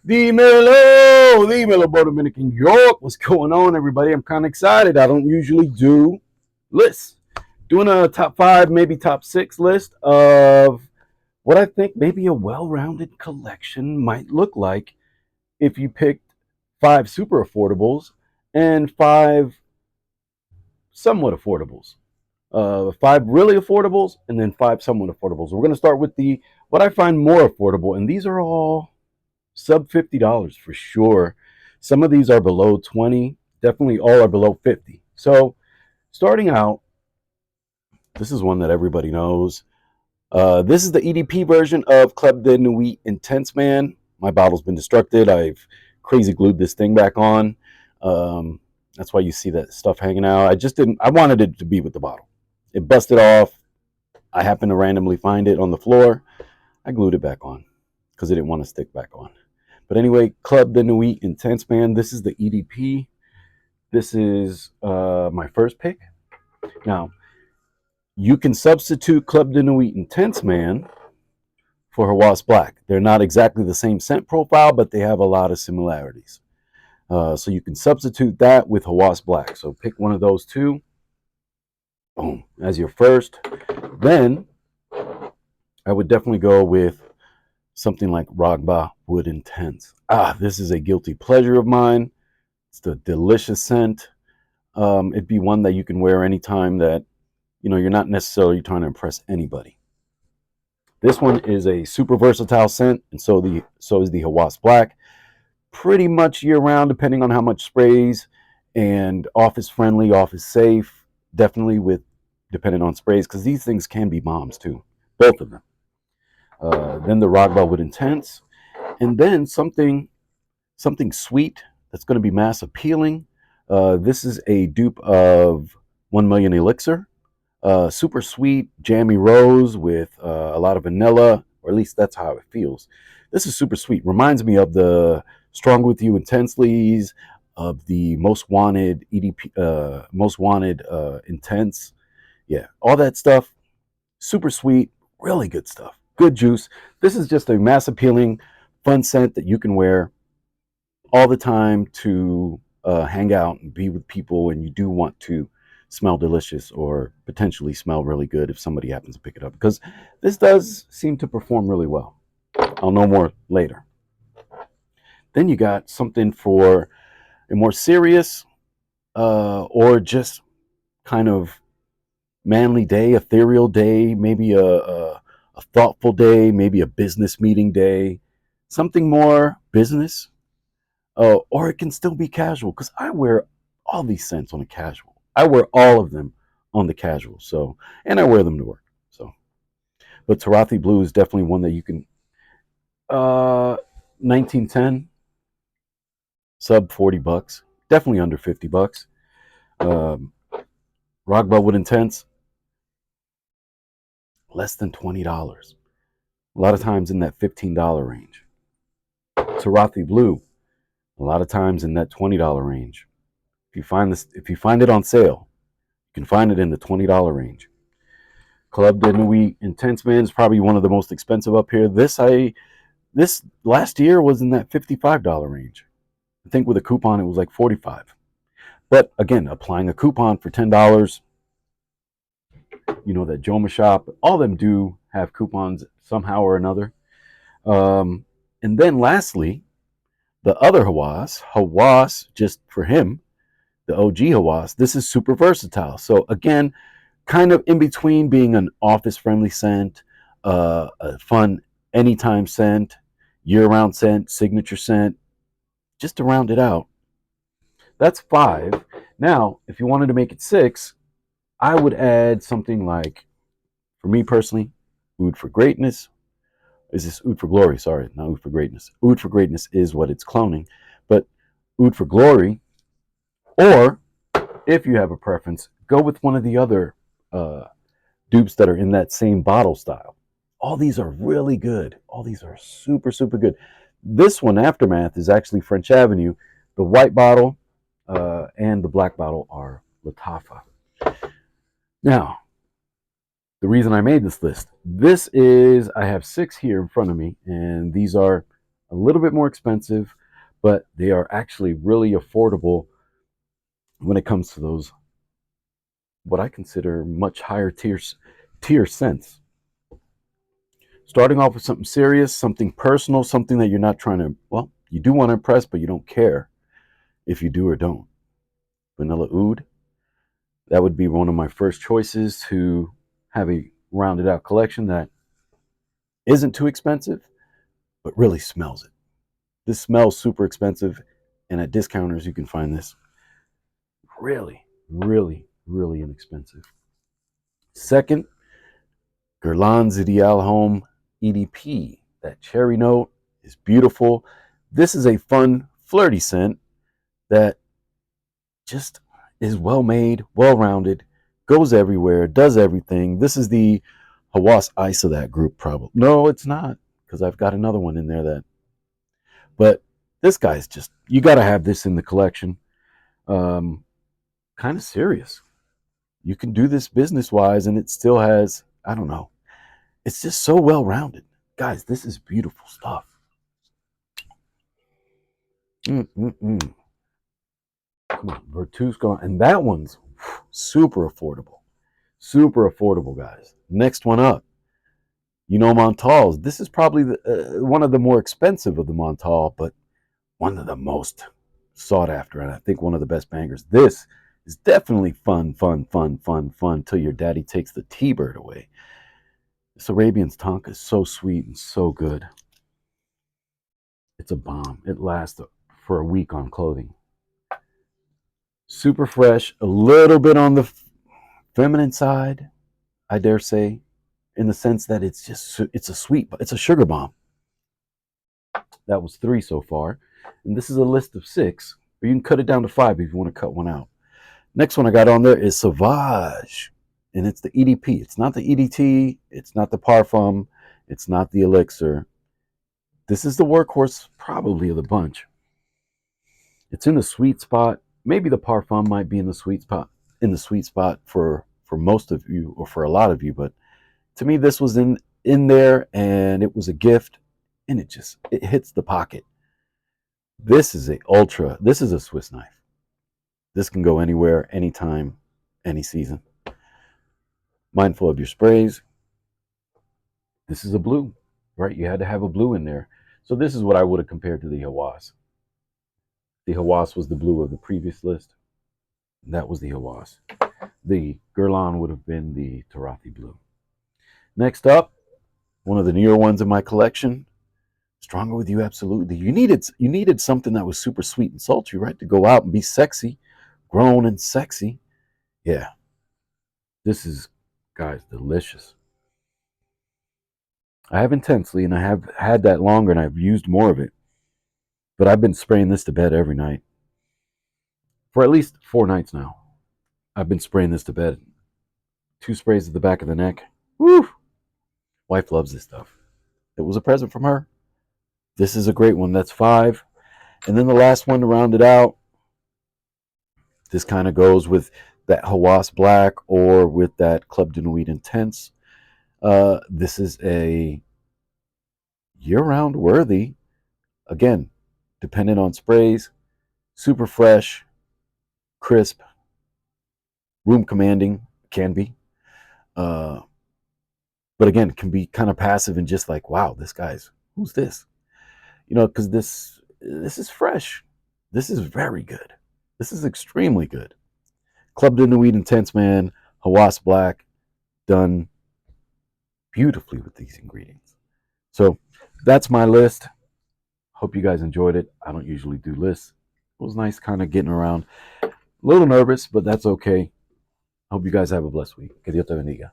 Dímelo, Dominican York. What's going on, everybody? I'm kind of excited. I don't usually do lists. Doing a top five, maybe top six list of what I think maybe a well-rounded collection might look like if you picked five super affordables and five somewhat affordables. Five really affordables and then five somewhat affordables. We're going to start with the what I find more affordable, and these are all sub $50 for sure. Some of these are below 20, definitely all are below 50. So starting out, this is one that everybody knows. This is the EDP version of Club de Nuit Intense Man. My bottle's been destructed. I've crazy glued this thing back on. That's why you see that stuff hanging out. I wanted it to be with the bottle. It busted off. I happened to randomly find it on the floor. I glued it back on because it didn't want to stick back on. But anyway, Club de Nuit Intense Man. This is the EDP. This is my first pick. Now, you can substitute Club de Nuit Intense Man for Hawas Black. They're not exactly the same scent profile, but they have a lot of similarities. So you can substitute that with Hawas Black. So pick one of those two. Boom, as your first. Then I would definitely go with something like Ragba Wood Intense. This is a guilty pleasure of mine. It's the delicious scent. It'd be one that you can wear anytime that you're not necessarily trying to impress anybody. This one is a super versatile scent, and so is the Hawas Black. Pretty much year round, depending on how much sprays, and office friendly, office safe. Definitely depending on sprays, because these things can be bombs too, both of them. Then the Ragba Wood Intense, and then something sweet that's going to be mass appealing. This is a dupe of 1 Million Elixir. Super sweet, jammy rose with a lot of vanilla, or at least that's how it feels. This is super sweet. Reminds me of the Strong With You Intensely's, of the Most Wanted EDP, Most Wanted Intense. Yeah, all that stuff. Super sweet, really good stuff. Good juice. This is just a mass appealing, fun scent that you can wear all the time to hang out and be with people, and you do want to smell delicious or potentially smell really good if somebody happens to pick it up, because this does seem to perform really well. I'll know more later. Then you got something for a more serious or just kind of manly day, ethereal day, maybe a thoughtful day, maybe a business meeting day, something more business. Or it can still be casual, because I wear all these scents on a casual. I wear all of them on the casual. So, and I wear them to work. So, but Tarathi Blue is definitely one that you can. 1910, sub $40, definitely under $50. Ragba Wood Intense, less than $20. A lot of times in that $15 range. Tarathi Blue, a lot of times in that $20 range. If you find it on sale, you can find it in the $20 range. Club de Nuit Intense Man is probably one of the most expensive up here. This last year was in that $55 range. I think with a coupon it was like $45. But again, applying a coupon for $10, that Joma shop, all of them do have coupons somehow or another. And then lastly, the other Hawas, just for him, the OG Hawas, this is super versatile. So again, kind of in between being an office-friendly scent, a fun anytime scent, year-round scent, signature scent, just to round it out. That's 5. Now, if you wanted to make it 6, I would add something like, for me personally, Oud for Greatness. Is this Oud for Glory? Sorry, not Oud for Greatness. Oud for Greatness is what it's cloning. But Oud for Glory, or if you have a preference, go with one of the other dupes that are in that same bottle style. All these are really good. All these are super, super good. This one, Aftermath, is actually French Avenue. The white bottle and the black bottle are Latafa. Now, the reason I made this list, I have 6 here in front of me, and these are a little bit more expensive, but they are actually really affordable when it comes to those, what I consider much higher tier scents. Starting off with something serious, something personal, something that you're not trying to, well, you do want to impress, but you don't care if you do or don't. Vanilla Oud, that would be one of my first choices to have a rounded out collection that isn't too expensive, but really smells it. This smells super expensive, and at discounters you can find this really, really, really inexpensive. Second, Guerlain's Ideal Home EDP. That cherry note is beautiful. This is a fun, flirty scent that just is well made, well rounded, goes everywhere, does everything. This is the Hawas Ice of that group, probably. No, it's not, because I've got another one in there that. But this guy's just, you got to have this in the collection. Kind of serious. You can do this business wise, and it still has, I don't know. It's just so well rounded. Guys, this is beautiful stuff. Come on, Vertu's gone. And that one's super affordable. Super affordable, guys. Next one up. You know, Montals. This is probably one of the more expensive of the Montal, but one of the most sought after, and I think one of the best bangers. This is definitely fun till your daddy takes the T-bird away. This Arabian's Tonka is so sweet and so good. It's a bomb. It lasts for a week on clothing. Super fresh, a little bit on the feminine side, I dare say, in the sense that it's a sugar bomb. That was 3 so far, and this is a list of 6, but you can cut it down to 5 if you want to cut one out. Next one I got on there is Sauvage, and it's the EDP. It's not the EDT, it's not the Parfum, it's not the Elixir. This is the workhorse probably of the bunch. It's in the sweet spot. Maybe the Parfum might be in the sweet spot for most of you, or for a lot of you, but to me this was in there, and it was a gift, and it hits the pocket. This is a Swiss knife. This can go anywhere, anytime, any season. Mindful of your sprays. This is a blue, right? You had to have a blue in there. So this is what I would have compared to the Hawas. The Hawas was the blue of the previous list. That was the Hawas. The Guerlain would have been the Tarathi blue. Next up, one of the newer ones in my collection, Stronger With You, absolutely. You needed something that was super sweet and sultry, right? To go out and be sexy, grown and sexy. Yeah. This is, guys, delicious. I have intensely, and I have had that longer, and I've used more of it. But I've been spraying this to bed every night. For at least 4 nights now. I've been spraying this to bed. 2 sprays at the back of the neck. Woo! Wife loves this stuff. It was a present from her. This is a great one. That's 5. And then the last one to round it out. This kind of goes with that Hawas Black or with that Club de Nuit Intense. This is a year-round worthy. Again, dependent on sprays. Super fresh. Crisp. Room commanding. Can be. But again, can be kind of passive and just like, wow, who's this? You know, because this is fresh. This is very good. This is extremely good. Club de Nuit Intense, man. Hawas Black. Done beautifully with these ingredients. So that's my list. Hope you guys enjoyed it. I don't usually do lists. It was nice kind of getting around. A little nervous, but that's okay. Hope you guys have a blessed week. Que Dios te bendiga.